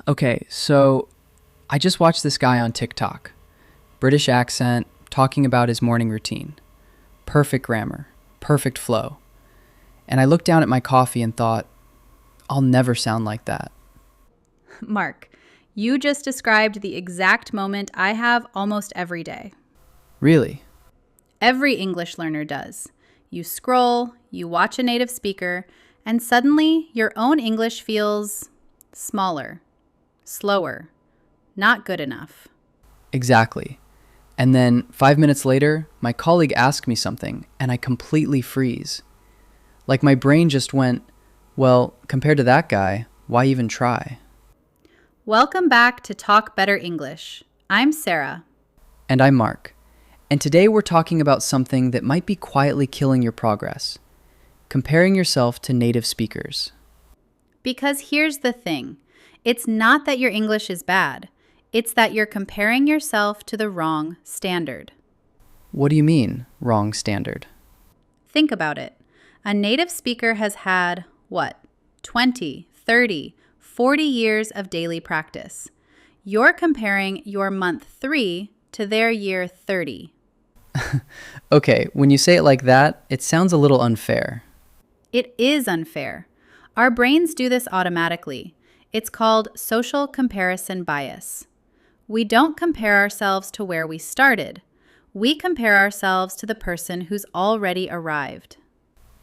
Okay, so I just watched this guy on TikTok. British accent, talking about his morning routine. Perfect grammar, perfect flow. And I looked down at my coffee and thought, I'll never sound like that. Mark, you just described the exact moment I have almost every day. Really? Every English learner does. You scroll, you watch a native speaker, and suddenly your own English feels smaller, slower, not good enough. Exactly. And then 5 minutes later, my colleague asked me something and I completely freeze. Like my brain just went, well, compared to that guy, why even try? Welcome back to Talk Better English. I'm Sarah. And I'm Mark. And today we're talking about something that might be quietly killing your progress. Comparing yourself to native speakers. Because here's the thing. It's not that your English is bad. It's that you're comparing yourself to the wrong standard. What do you mean, wrong standard? Think about it. A native speaker has had, 20, 30, 40 years of daily practice. You're comparing your month 3 to their year 30. Okay, when you say it like that, it sounds a little unfair. It is unfair. Our brains do this automatically. It's called social comparison bias. We don't compare ourselves to where we started. We compare ourselves to the person who's already arrived.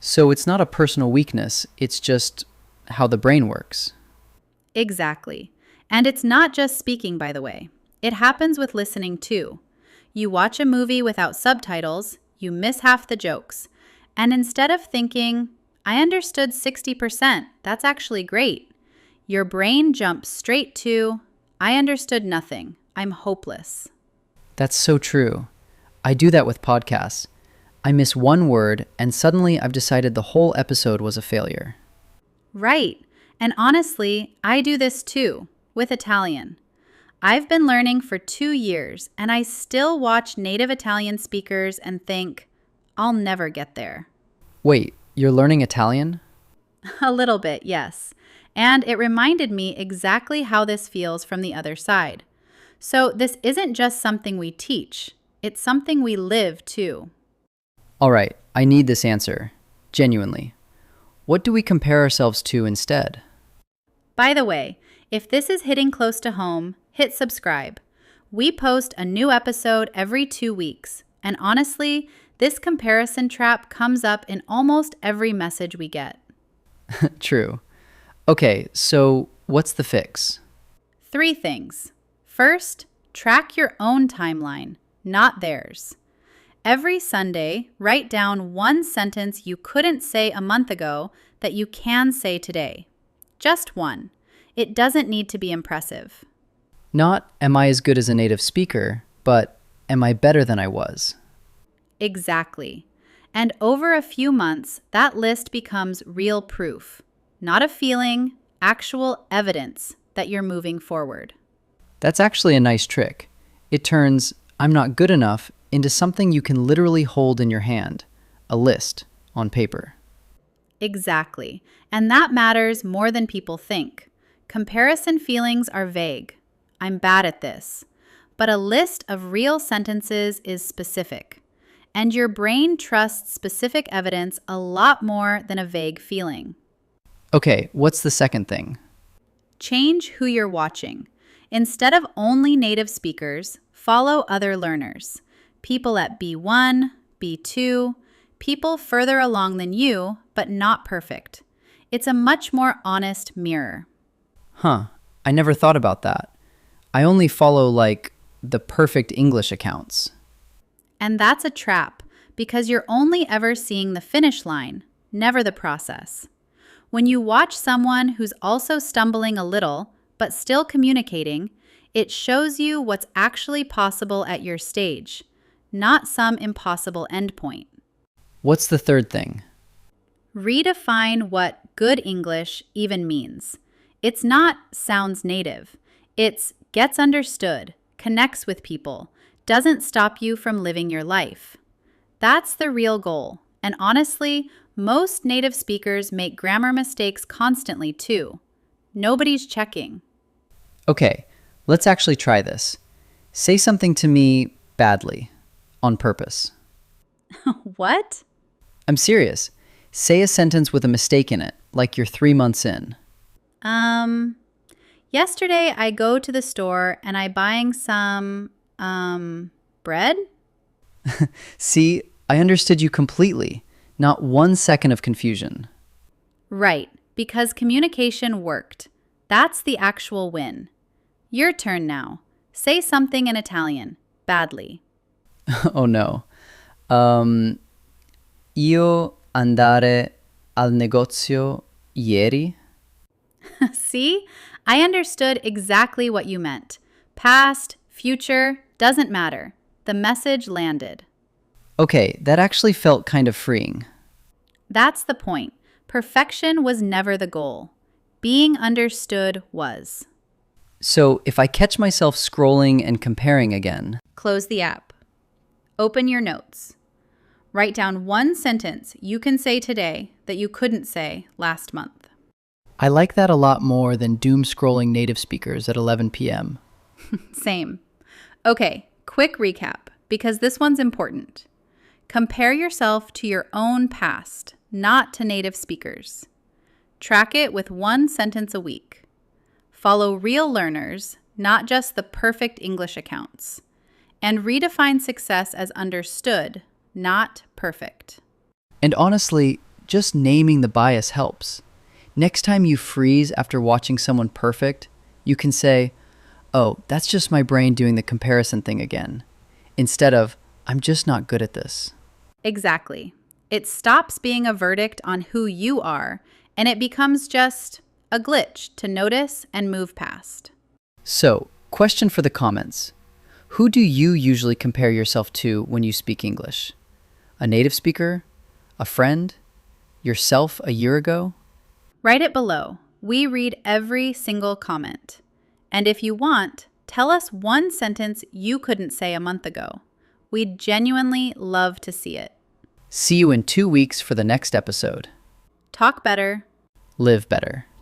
So it's not a personal weakness, it's just how the brain works. Exactly. And it's not just speaking, by the way. It happens with listening too. You watch a movie without subtitles, you miss half the jokes. And instead of thinking, I understood 60%, that's actually great, your brain jumps straight to, I understood nothing, I'm hopeless. That's so true. I do that with podcasts. I miss one word and suddenly I've decided the whole episode was a failure. Right. And honestly, I do this too, with Italian. I've been learning for 2 years and I still watch native Italian speakers and think, I'll never get there. Wait, you're learning Italian? A little bit, yes. And it reminded me exactly how this feels from the other side. So this isn't just something we teach, it's something we live too. All right, I need this answer. Genuinely. What do we compare ourselves to instead? By the way, if this is hitting close to home, hit subscribe. We post a new episode every 2 weeks. And honestly, this comparison trap comes up in almost every message we get. True. Okay, so what's the fix? 3 things. First, track your own timeline, not theirs. Every Sunday, write down one sentence you couldn't say a month ago that you can say today. Just one. It doesn't need to be impressive. Not, am I as good as a native speaker, but am I better than I was? Exactly. And over a few months, that list becomes real proof. Not a feeling, actual evidence that you're moving forward. That's actually a nice trick. It turns, I'm not good enough, into something you can literally hold in your hand, a list on paper. Exactly. And that matters more than people think. Comparison feelings are vague. I'm bad at this. But a list of real sentences is specific. And your brain trusts specific evidence a lot more than a vague feeling. Okay, what's the second thing? Change who you're watching. Instead of only native speakers, follow other learners. People at B1, B2, people further along than you, but not perfect. It's a much more honest mirror. Huh, I never thought about that. I only follow, the perfect English accounts. And that's a trap, because you're only ever seeing the finish line, never the process. When you watch someone who's also stumbling a little, but still communicating, it shows you what's actually possible at your stage, not some impossible endpoint. What's the third thing? Redefine what good English even means. It's not sounds native. It's gets understood, connects with people, doesn't stop you from living your life. That's the real goal. And honestly, most native speakers make grammar mistakes constantly too. Nobody's checking. Okay, let's actually try this. Say something to me badly, on purpose. What? I'm serious. Say a sentence with a mistake in it, like you're 3 months in. Um, Yesterday I go to the store and I buying some, bread? See, I understood you completely. Not 1 second of confusion. Right, because communication worked. That's the actual win. Your turn now. Say something in Italian, badly. Oh no. Um, io andare al negozio ieri? See? I understood exactly what you meant. Past, future, doesn't matter. The message landed. Okay, that actually felt kind of freeing. That's the point. Perfection was never the goal. Being understood was. So if I catch myself scrolling and comparing again, Close the app. Open your notes. Write down one sentence you can say today that you couldn't say last month. I like that a lot more than doom scrolling native speakers at 11 p.m. Same. Okay, quick recap, because this one's important. Compare yourself to your own past, not to native speakers. Track it with one sentence a week. Follow real learners, not just the perfect English accounts. And redefine success as understood, not perfect. And honestly, just naming the bias helps. Next time you freeze after watching someone perfect, you can say, oh, that's just my brain doing the comparison thing again, instead of, I'm just not good at this. Exactly. It stops being a verdict on who you are, and it becomes just a glitch to notice and move past. So, question for the comments. Who do you usually compare yourself to when you speak English? A native speaker? A friend? Yourself a year ago? Write it below. We read every single comment. And if you want, tell us one sentence you couldn't say a month ago. We'd genuinely love to see it. See you in 2 weeks for the next episode. Talk better. Live better.